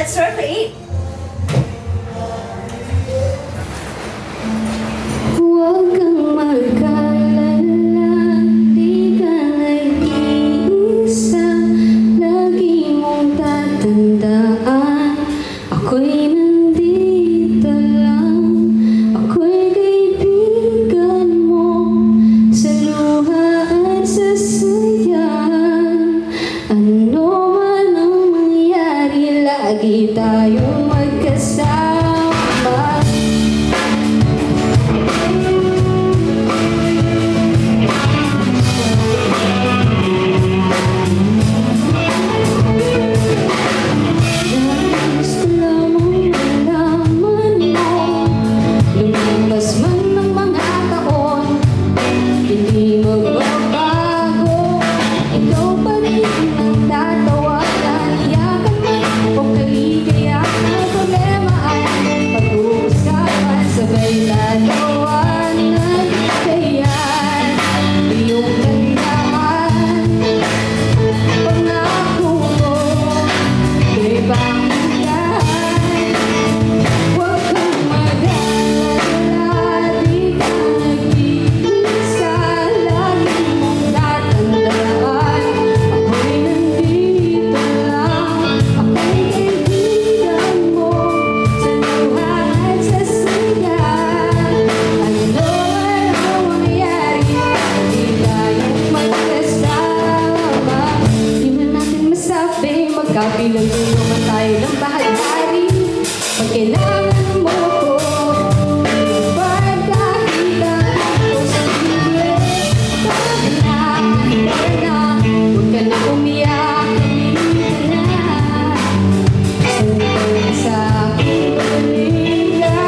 Let's start for 8. Huwag kang mag-alala, di ka nag-iisa. Lagi mong tatandaan, ako'y nandito lang. Ako'y kaibigan mo, sa luha at sa saya. Ano man ang mangyari, lagi tayong magkasama. Gusto lamang malaman mo, lumipas man ng mga taon, hindi magbabago. Ikaw pa rin ang tatawagan, iyakan man o kaligayahan. Ang problema ay pag-uusapan, sabay lalawanan. Kaya't iyong tandaan, pangako ko, kay banggaan. Huwag kang mag-alala, di ka nag-iisa. Lagi mong tatandaan, ako'y nandito lang. Ako'y kaibigan mo, sa luha at sa saya. Ano man ang mangyari, lagi tayong magkasama. Di man natin masabi, magkabilang din naman tayo ng bahagari. Pag kailangan mo ko, pagkakita ko sa libre. Sabi na, huwag ka na umiyak, umiyak na. Sundin sa aking pagkakita,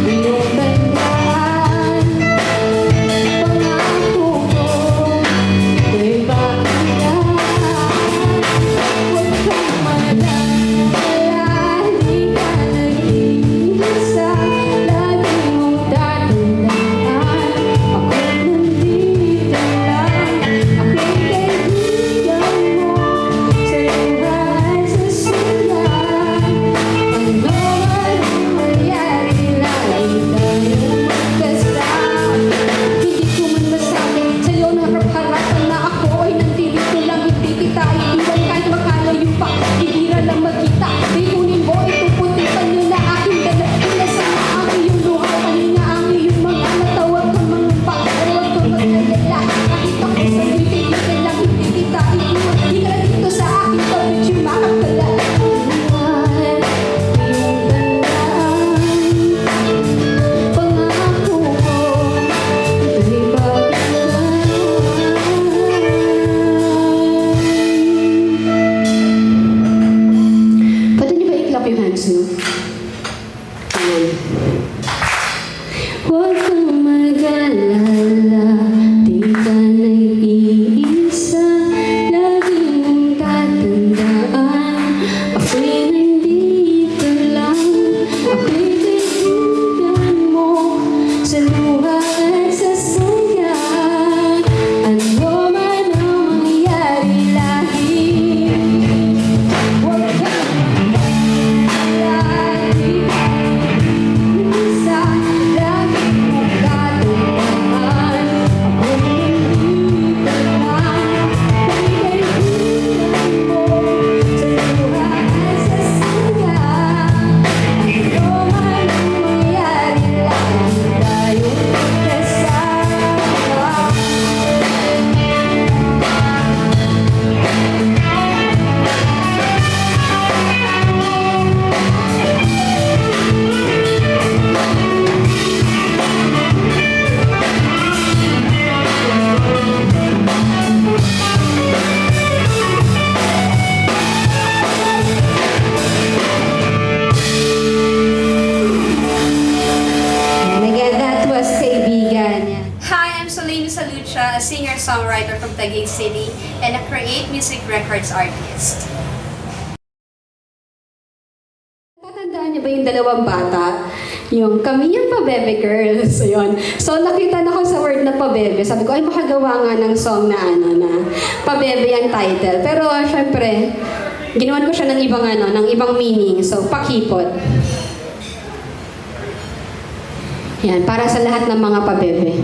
iyong tandaan. Pangako ko, kay banggaan. Huwag kang mag-alala, di ka nag-iisa. Lagi mong tatandaan, ako'y nandito lang. Ako'y kaibigan mo, sa luha at sa saya. Ano man ang mangyari, lagi tayong magkasama. Hindi ko man masabi sa'yo na harap-harapan na ako ay nandito lang. Hindi kita iiwan kahit makalayo pa. Bihira lang magkita. Bikunin mo itong puti panyo na aking dala. Pinasama ang iyong luha, kanina ang iyong mga natawag kang mga pa. Huwag kang mag-alala, nakita ko sa'yo kaibigan lang. Hindi kita iiwan. Di ka dito sa aking tabi, chumakap ka lang. Iyong tandaan, pangako ko, kay banggaan. Pwede niyo ba i-clap yung hands niyo? Ayan. Huwag kang mag-alala, di ka nag-iisa. Lagi mong tatandaan, ako'y nandito lang. Ako'y kaibigan mo, sa luha at sa saya. Ano man ang mangyari, lagi. Huwag kang mag-alala, di ka nag-iisa. Lagi mong tatandaan, ako'y nandito lang. Ako'y kaibigan mo, sa luha at sa saya. Ano man ang mangyari, lagi tayong magkasama. Again, that was Kaibigan. Hi, I'm Soleil Salucha, a singer-songwriter from Taguig City and a Create Music Records artist. Tatandaan niyo ba yung dalawang bata? Yung kami yung pabebe girls. Ayun. So nakita na ko sa word na pabebe. Sabi ko, ay makagawa nga ng song na ano na pabebe yung title. Pero syempre, ginawan ko siya ng ibang ng ibang meaning. So, pakipot. Yan, para sa lahat ng mga pabebe.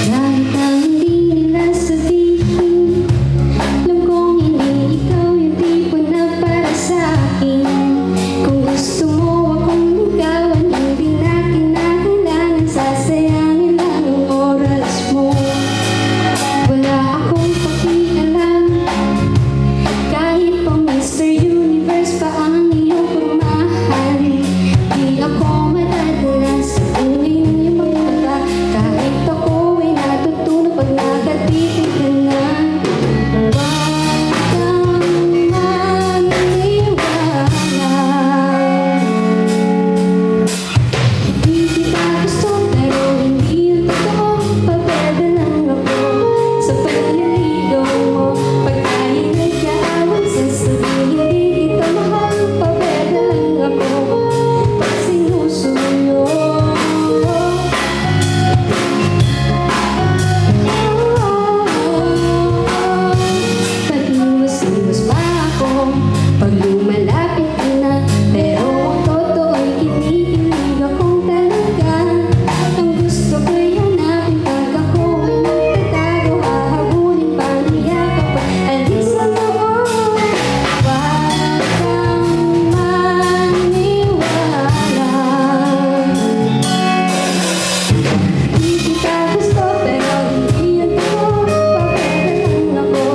Kahit ang hindi nila sabihin, alam kong hindi ikaw yung tipo na para sa akin. Kung gusto mo akong ligawan, hindi na kinakailangan, sasayangin lang ang oras mo. Wala akong pakialam, kahit pa Mr. Universe pa ang iyong pagmahal. Di ako madadala sa buhay ng ibang mata, kahit ako ay natutunan pag nakatitig ka na. Huwag kang maniwala, hindi kita gusto pero hindi yun totoo. Pabebe lang ako sa pagliligaw mo. Pag tayo nagkaaway, sasabihin hindi kita mahal. Pabebe lang ako pag sinusuyo. Pag-iwas-iwas pa ako pag lumalapit ka na, pero ang totoo'y kinikilig akong talaga. Ang gusto ko'y hanapin pag ako ay magtatago, hahabulin pa niya kapag alis sa loob. Huwag kang maniwala, hindi kita gusto pero hindi yun totoo. Pabebe lang ako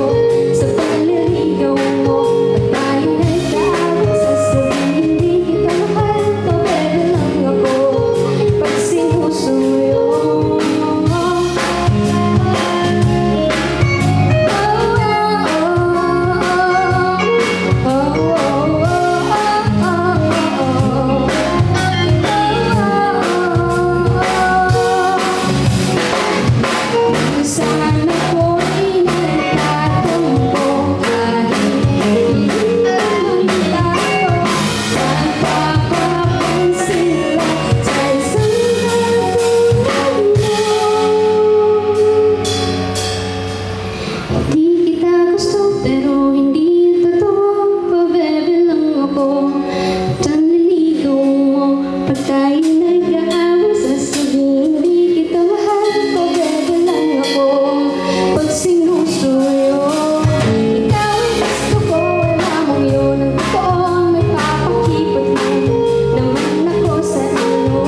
sa pagliligaw mo. Pag tayo nagkaaway, sasabihin hindi kita mahal. Pabebe lang ako pag sinusuyo. Sana ko'y nagtatampo kahit hindi naman tayo nagpapapansin lang sa isang katulad mo. Di kita gusto pero hindi totoo. Pabebe lang ako at ang liligaw mo. Pag tayo nag-aaway, sasabihin hindi kita mahal. Pabebe lang ako pag sinusuyo. Ikaw ay gusto ko, wala mong yun ang totoo. May papakipot lang naman ako sa iyo.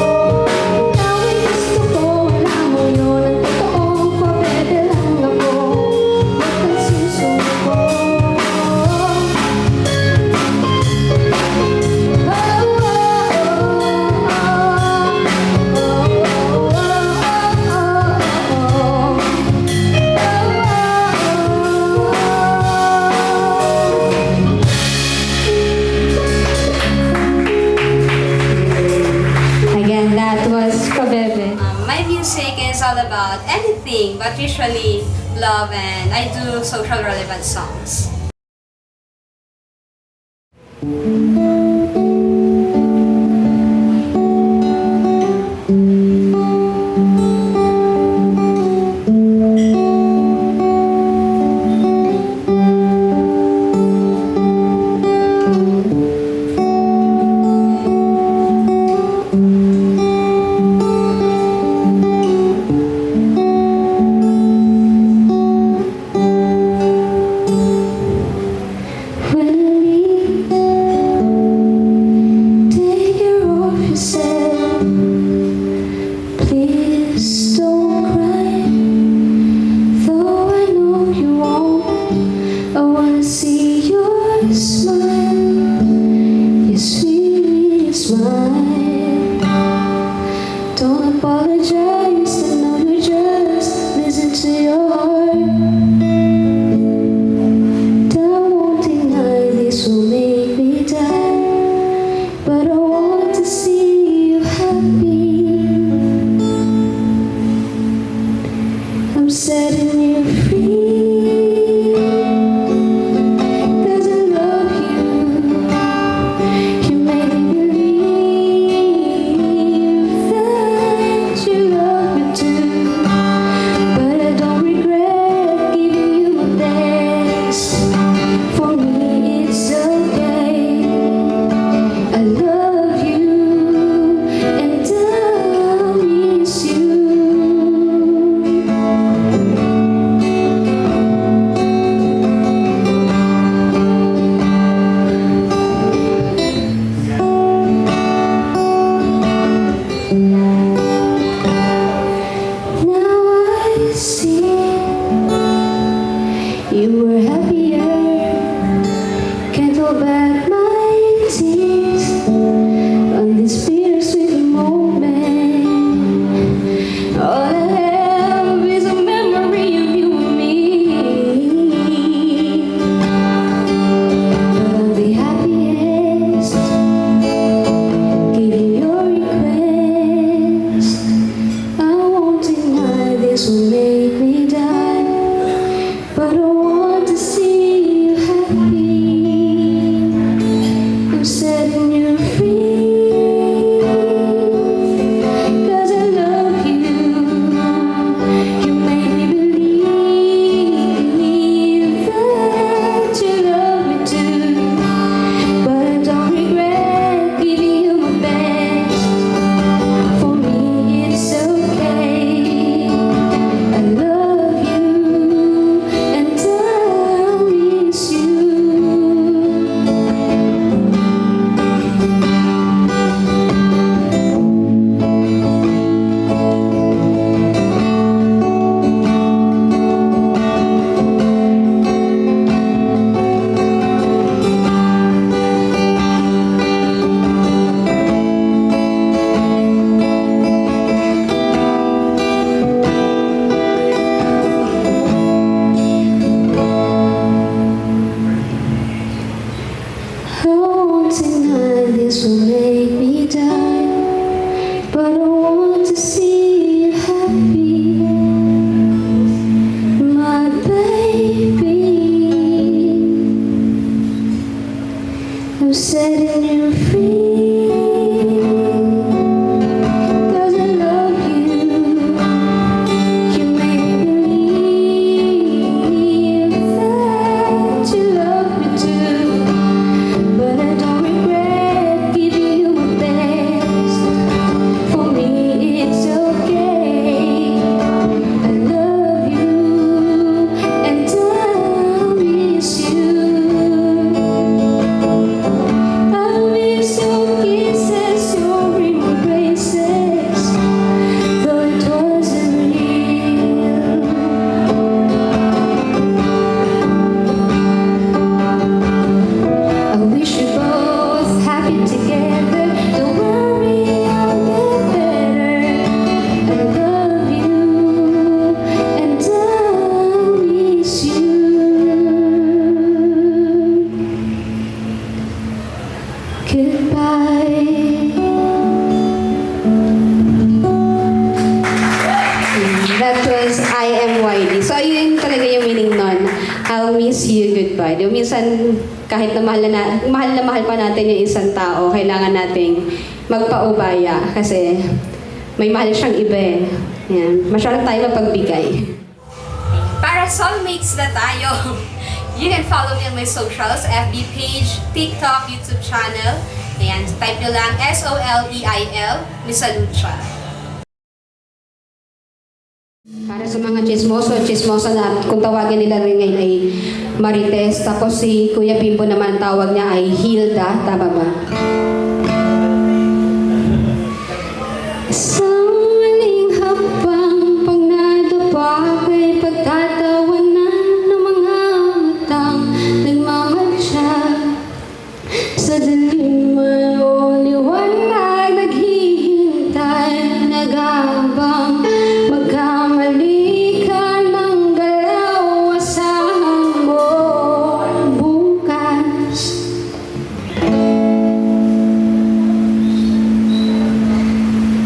Ikaw ay gusto ko, wala mong yun ang totoo. Pabebe lang ako pag susuko. Again, that was Pabebe. My music is all about anything, but usually love, and I do social relevant songs. Don't apologize, I know you just listen to your heart. I won't deny this will make me die, but I want to see you happy. I'm setting you free. see you were happier. Can't hold back my tears on this bittersweet moment. All I have is a memory of you and me. But I'm the happiest. Give you your request. I won't deny this will make me die, but I want to see you happy. I'm setting you free, 'cause I love you. You make me believe that you love me too, but I don't regret giving you my best. For me it's okay. I love you and I miss you. I won't deny this will make me die, but I want to see you happy, my baby. I'm setting you free, 'cause I love you. You make me believe that you love me too, but I don't regret giving you my best. For me it's okay. I love you and I miss you. I miss your kisses, your embraces, though it wasn't real. I wish we both happy together. Don't worry, I'll get better. I love you and I miss you. Goodbye. That was I Am YD. So, ayun talaga yung meaning nun. I'll miss you, goodbye. Di ba, minsan, kahit na mahal pa natin yung isang tao, kailangan nating magpaubaya kasi may mahal siyang iba eh. Yan. Masyadong tayo mapagbigay. Para soulmates na tayo. You can follow me on my socials, FB page, TikTok, YouTube channel. Ayan, type nyo lang SOLEIL, Miss Alucha. Para sa mga chismosa na kung tawagin nila rin ngayon ay Marites. Tapos si Kuya Bimbo naman tawag niya ay Hilda. Tama ba? Sa maling habang pag nadapa kay pagtatawanan ng mga utang nagmamadya. Sa daliman o liwanag naghihintay, nag-aabang magkamali ka ng galaw. Asahan mo bukas.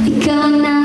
Ikaw na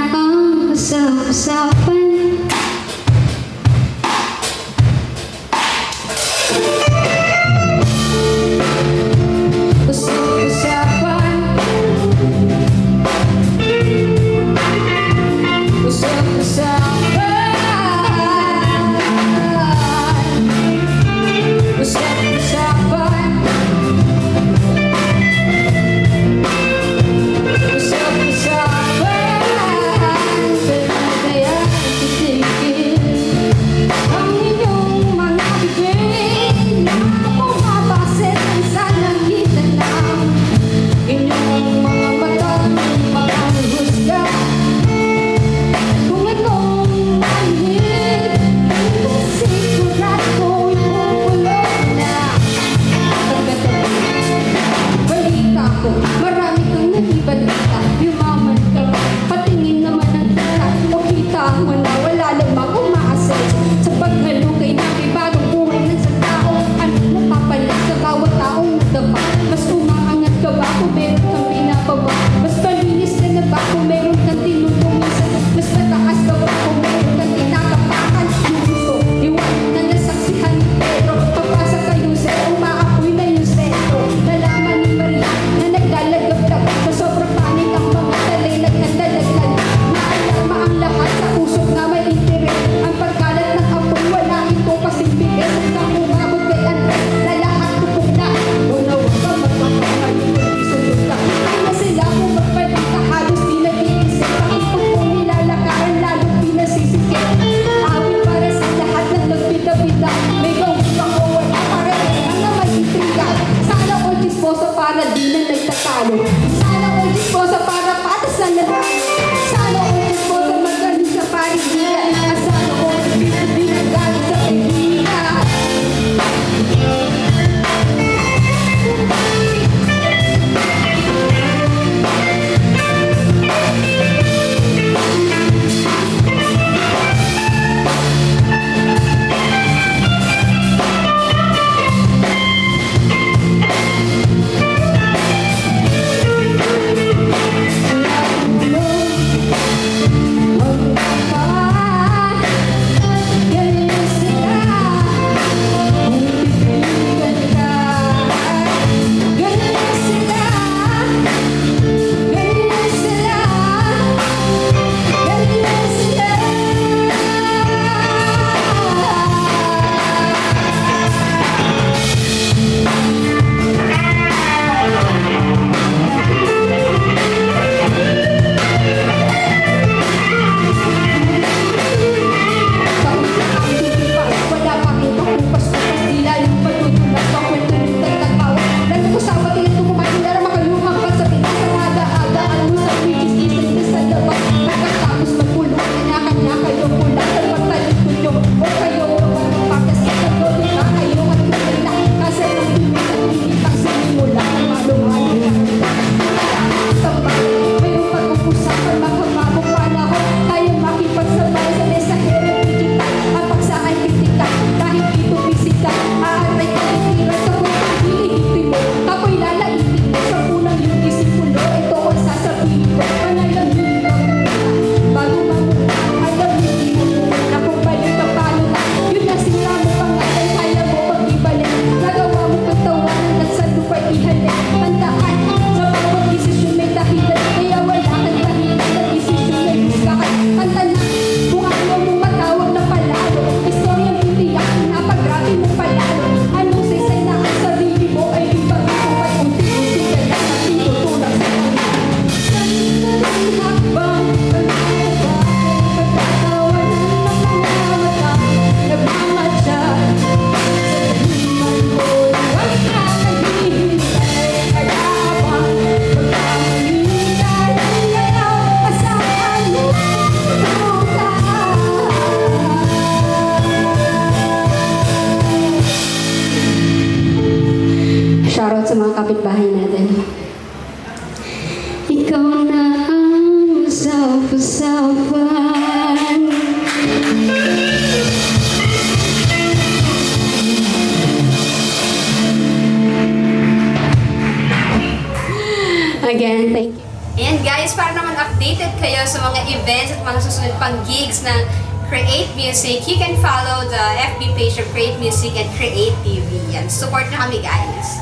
guys, para naman updated kayo sa mga events at mga susunod pang gigs ng Create Music, you can follow the FB page of Create Music and Create TV. Yan, support na kami guys.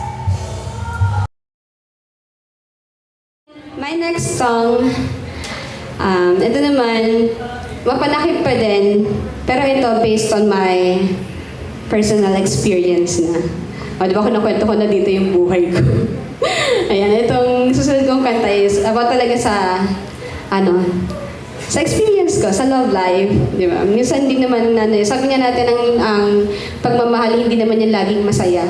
My next song, ito naman, mapanakit pa din, pero ito based on my personal experience na. O, di ba kinukwento ko na dito yung buhay ko. Ayan, itong susunod kong kanta is about talaga sa, sa experience ko, sa love life, di ba? Minsan din naman, sabi nga natin, ang pagmamahal, hindi naman yan laging masaya.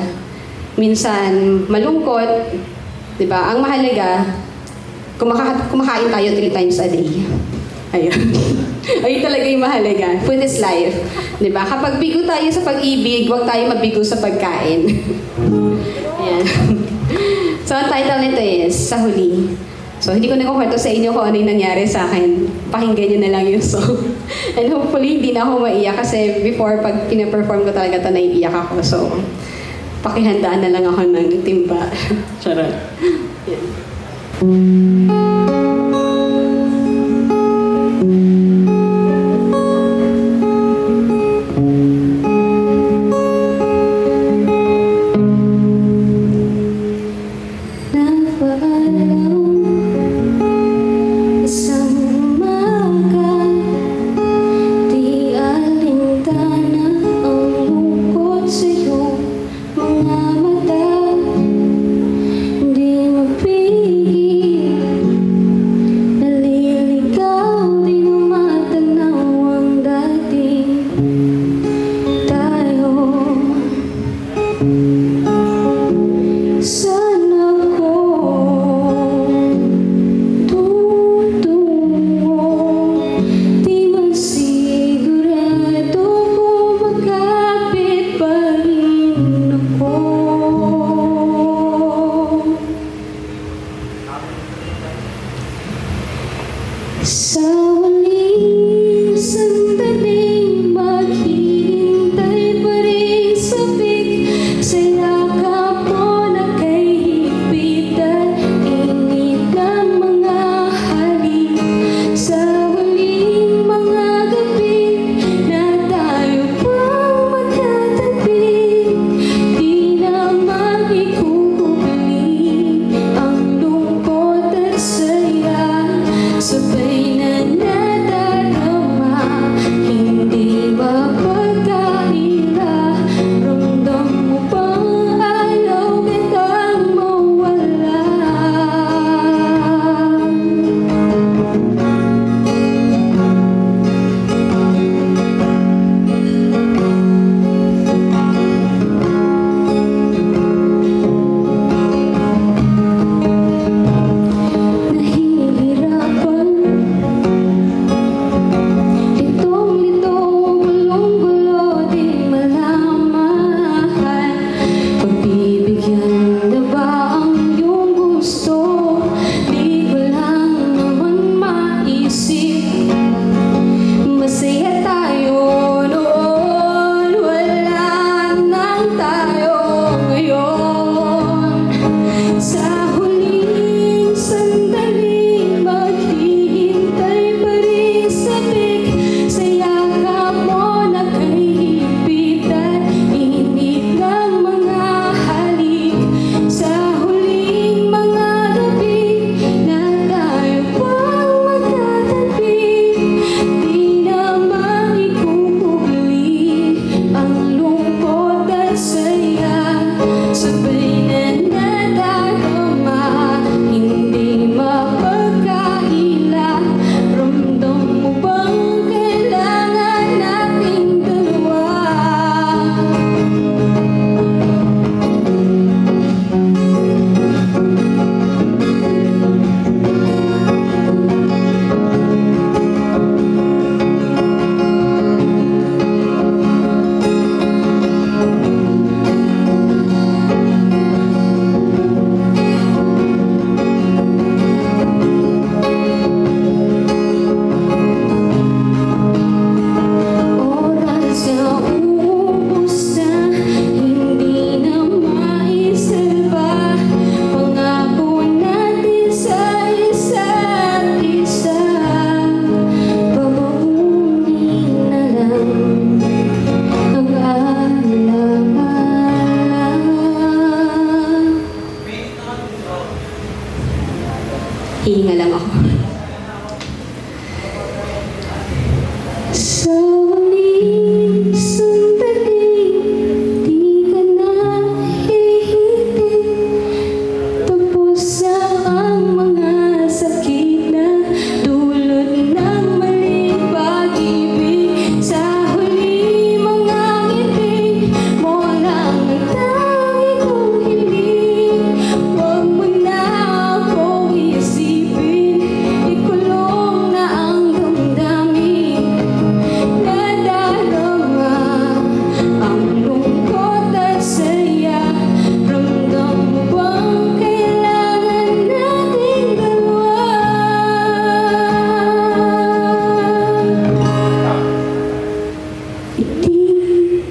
Minsan, malungkot, di ba? Ang mahalaga, kumakain tayo 3 times a day. Ayun. Ayun talaga yung mahalaga. Food is life. Diba? Kapag bigo tayo sa pag-ibig, huwag tayo mabigo sa pagkain. Ayan. So, ang title nito is, Sa Huli. So, hindi ko na kukwento sa inyo kung ano yung nangyari sa akin. Pakinggan nyo na lang yung song. And hopefully, hindi na ako maiyak kasi before, pag pinaperform ko talaga ito, naiiyak ako. So, pakihandaan na lang ako ng timba. Charot. Ayan. Isang umaga, di alintana ang lungkot sa iyong mga mata. Di mapigil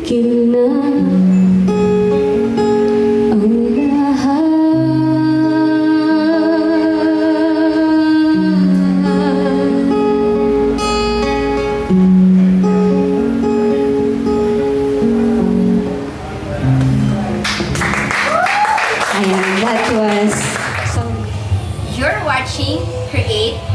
Bigyan na ang Ayan, that was so You're watching Create